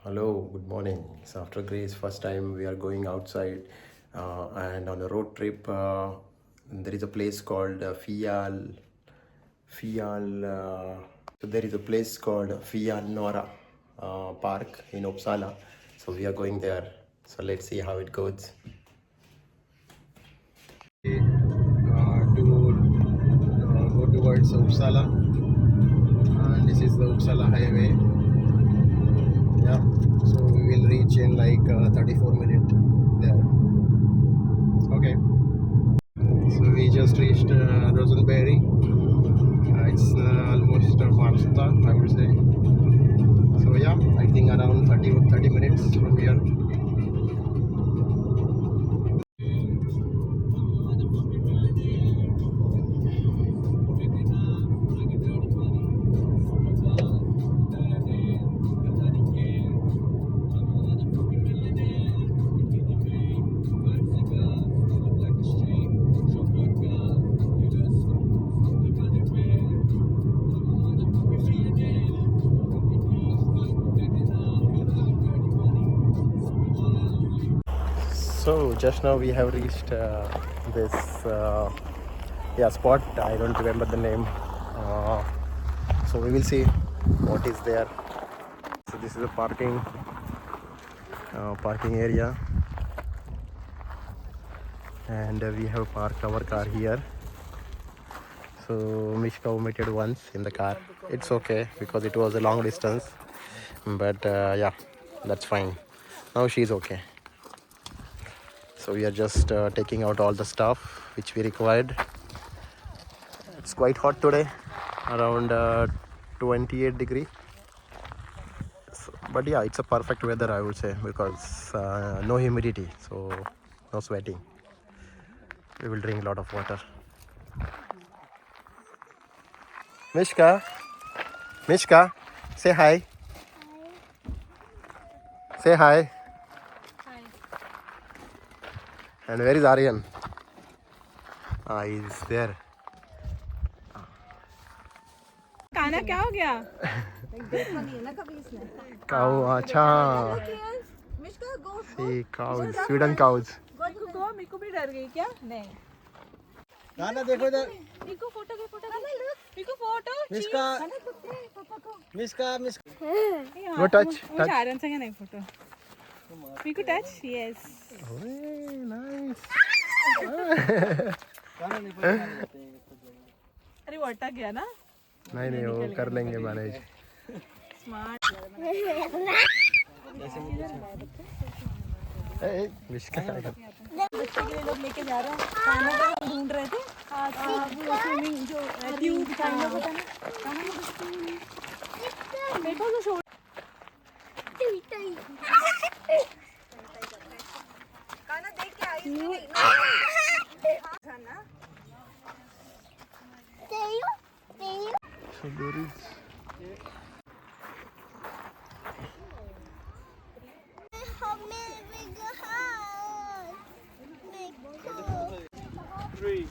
Hello, good morning. So after Grace, first time we are going outside and on a road trip. There is a place called Fial. So there is a place called Fjällnora Park in Uppsala. So we are going there. So let's see how it goes. To go towards Uppsala. This is the Uppsala highway. Yeah, so we will reach in like 34 minutes there. Okay, so we just reached Rosenberry. It's almost Marsta, I would say. So yeah, I think around 30 minutes from here. So just now we have reached this spot. I don't remember the name. So we will see what is there. So this is a parking area, and we have parked our car here. So Mishka vomited once in the car. It's okay because it was a long distance, but yeah, that's fine. Now she's okay. So we are just taking out all the stuff which we required. It's quite hot today, around 28 degree. So, but yeah, it's a perfect weather, I would say, because no humidity, so no sweating. We will drink a lot of water. Mishka, say hi. Say hi. And where is Aryan? He's there. काना क्या हो गया? Cow, अच्छा. See cows, Sweden cows. मिको भी डर गई क्या? नहीं. गाना देखो इधर. मिको फोटो के फोटो. मिको फोटो. मिस्का Go touch. वो चारण से नहीं फोटो. मिको टच. Yes. Nice. अरे वो अटक गया ना? नहीं वो कर लेंगे मैनेज. स्मार्ट. मिश्का बच्चे के लिए लोग लेके जा रहे हैं. खाना का हम ढूंढ रहे थे. वो स्विमिंग जो ट्यूब काइंड ऑफ होता है ना. देखो तो शो. खाना देख के आई नहीं. So there is. Three.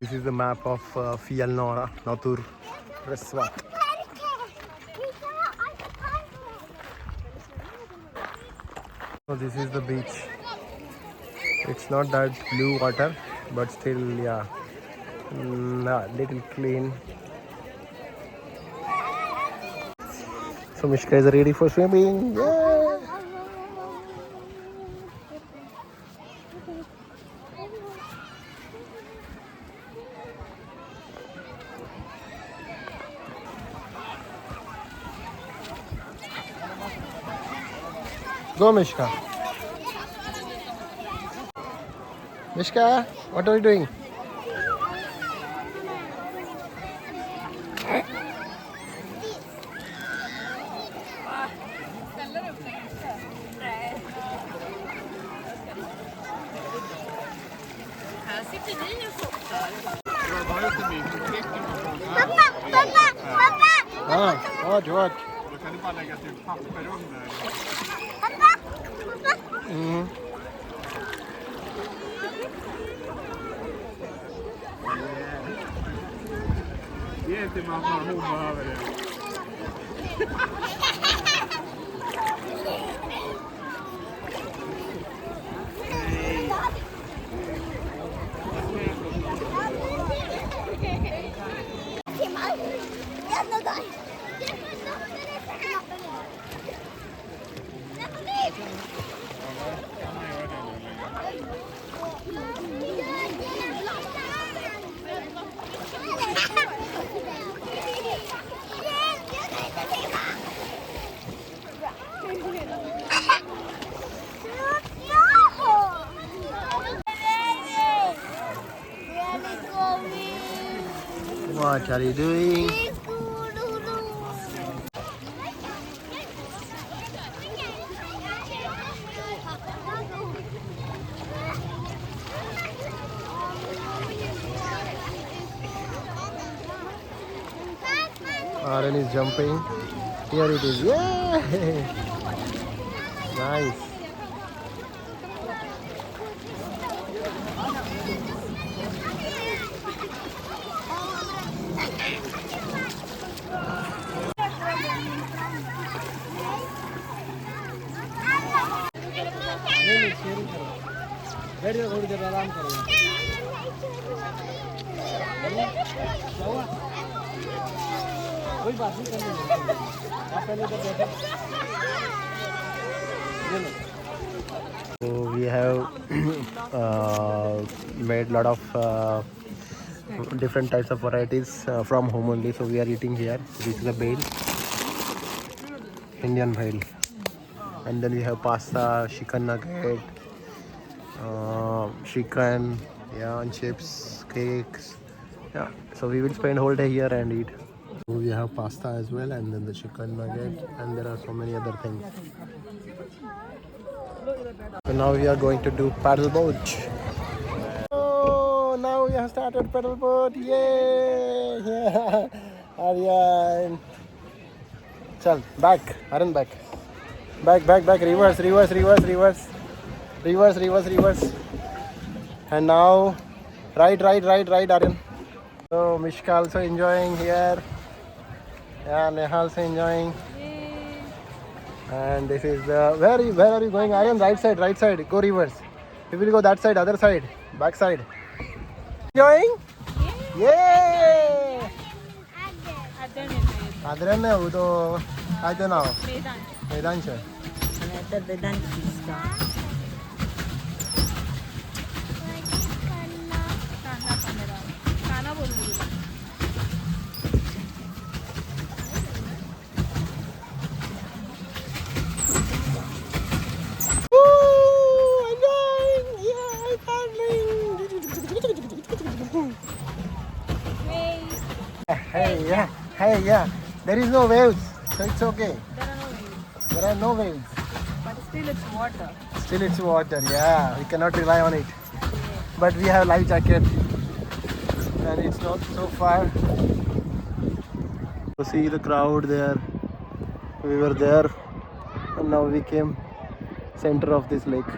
This is the map of Fjällnora, Naturreservat. So this is the beach. It's not that blue water, but still, yeah, little clean. So Mishka is ready for swimming. Yeah. Go Mishka. Mishka, what are you doing? What? Då kan du bara lägga typ papper under. Mm. Mieti mamma hummaa vedellä. What are you doing? Aaron is jumping. Here it is. Yay! Nice. बैठ जाओ थोड़ी देर आराम करो कोई बात नहीं करने दो आप पहले तो बैठो So we have made lot of different types of varieties from home only. So we are eating here. This is a bhel, Indian bhel, and then we have pasta, chicken nugget, chicken, yeah, and chips, cakes. Yeah. So we will spend whole day here and eat. So we have pasta as well, and then the chicken nugget, and there are so many other things. So now we are going to do paddle boat. Oh, now we have started paddle boat. Yay! Yeah. Aryan. Chal, back. Aryan, back. Back, back, back. Reverse, reverse, reverse, reverse. Reverse, reverse, reverse. And now, right, right, right, right, Aryan. So Mishka also enjoying here. Yeah, Neha also enjoying. And this is the where are you going, Aryan? Right side, right side. Go reverse. We will go that side, other side, back side. Enjoying? Yay! Adren ne wo to aite na Vedansh. Hey, yeah, hey, yeah. There is no waves, so it's okay. There are no waves, There are no waves. but still it's water. Still, it's water. Yeah, we cannot rely on it. But we have life jacket, and it's not so far. So see the crowd there. We were there, and now we came center of this lake.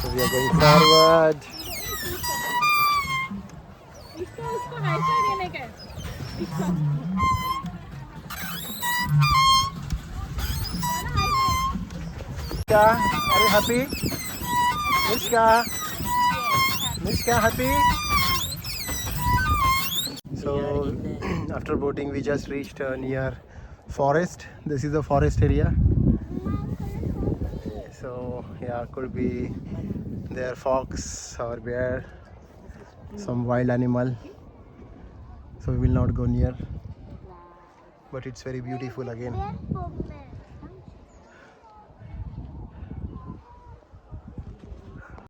So we are going forward. इसको high side ये नहीं कर Mishka, are you happy? Mishka, Mishka, happy? So after boating, we just reached near forest. This is a forest area. So yeah, could be there fox or bear, some wild animal. So we will not go near. But it's very beautiful again.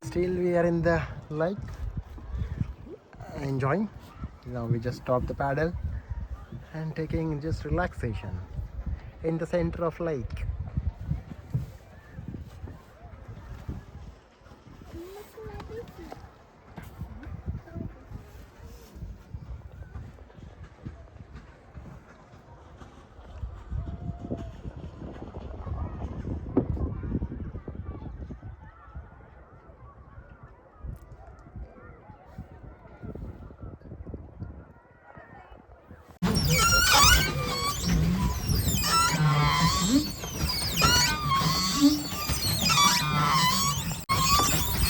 Still we are in the lake, enjoying. Now we just stop the paddle and taking just relaxation in the center of lake.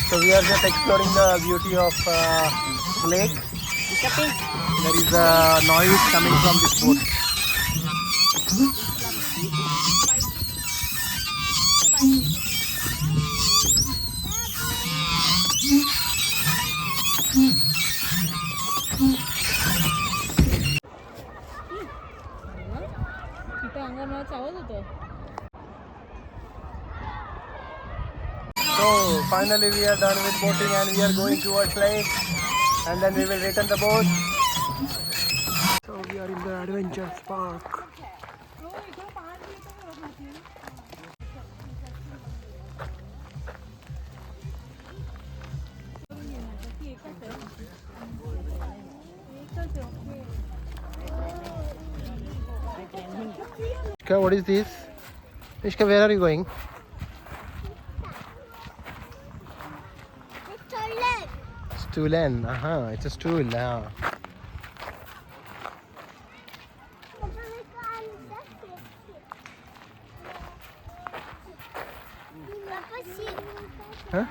So we are just exploring the beauty of lake. There is a noise coming from this boat. इथं अंगणाचा आवाज होतो. So finally we are done with boating and we are going towards lake, and then we will return the boat. So we are in the adventure park. Mishka, what is this? Mishka, where are you going? Stoolen. It's a stool. Yeah. Huh?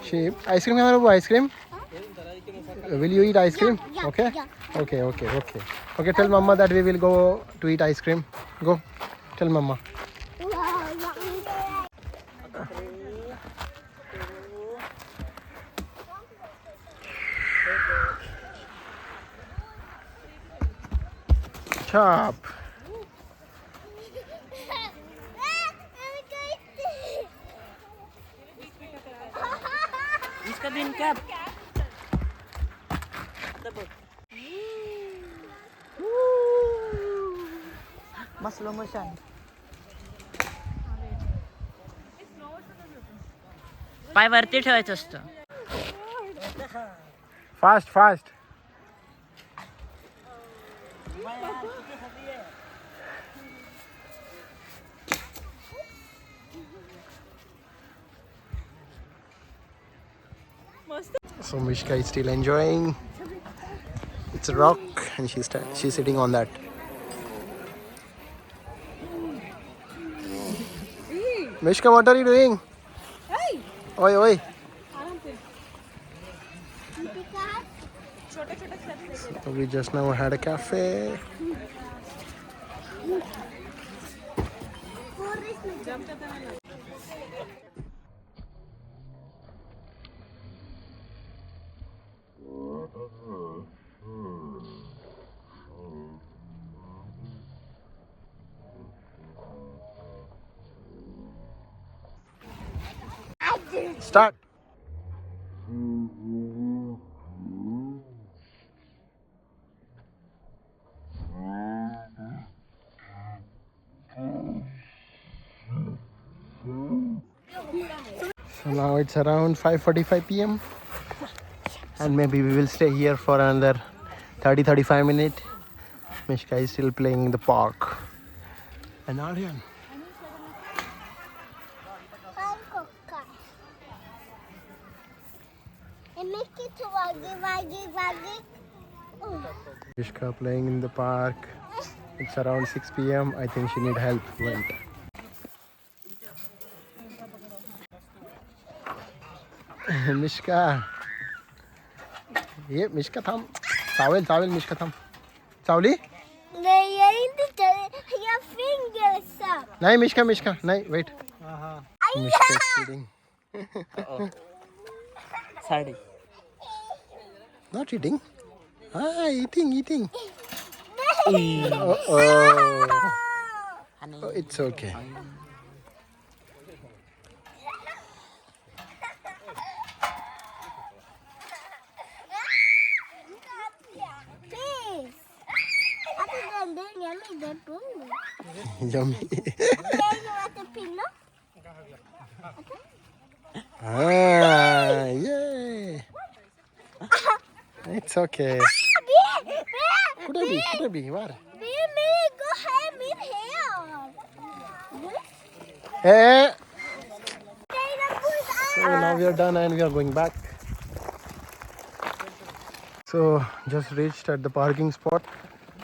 Sheep. Ice cream, ice cream? Will you eat ice cream? Okay? Okay, tell mama that we will go to eat ice cream. Go. Tell mama. Chop. इसका दिन क्या मस्त slow motion पाय वरती ठेवायचं असतं Fast. So Mishka is still enjoying. It's a rock and she's sitting on that. Mishka, what are you doing? Oi. So we just now had a cafe. Start. So now it's around 5:45 p.m. and maybe we will stay here for another 30-35 minutes. Mishka is still playing in the park. And Aryan. Mishka playing in the park. It's around 6 p.m. I think she need help. Wait. Mishka. Yeah, Mishka tham. Towel, Mishka tham. Sauli? Your fingers up. No, Mishka. No, wait. Mishka is eating. Sari Not eating. Eating. No. Oh, it's okay. Please. Other than that, yummy, that too. Yummy. Then you want the pillow? Yay. It's okay. Could be. What? Go ahead, me here. Hey. So now we are done and we are going back. So just reached at the parking spot.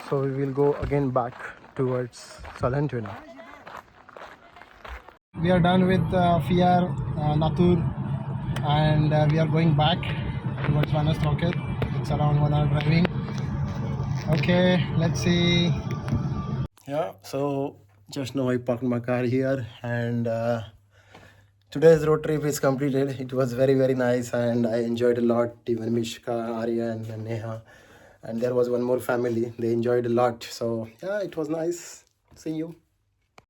So we will go again back towards Salentuna. We are done with Fjällnora and we are going back towards Vanastroket. It's around 1 hour driving. Okay, let's see. Yeah, so just now I parked my car here, and today's road trip is completed. It was very, very nice, and I enjoyed a lot. Even Mishka, Arya, and Neha, and there was one more family. They enjoyed a lot. So yeah, it was nice. See you.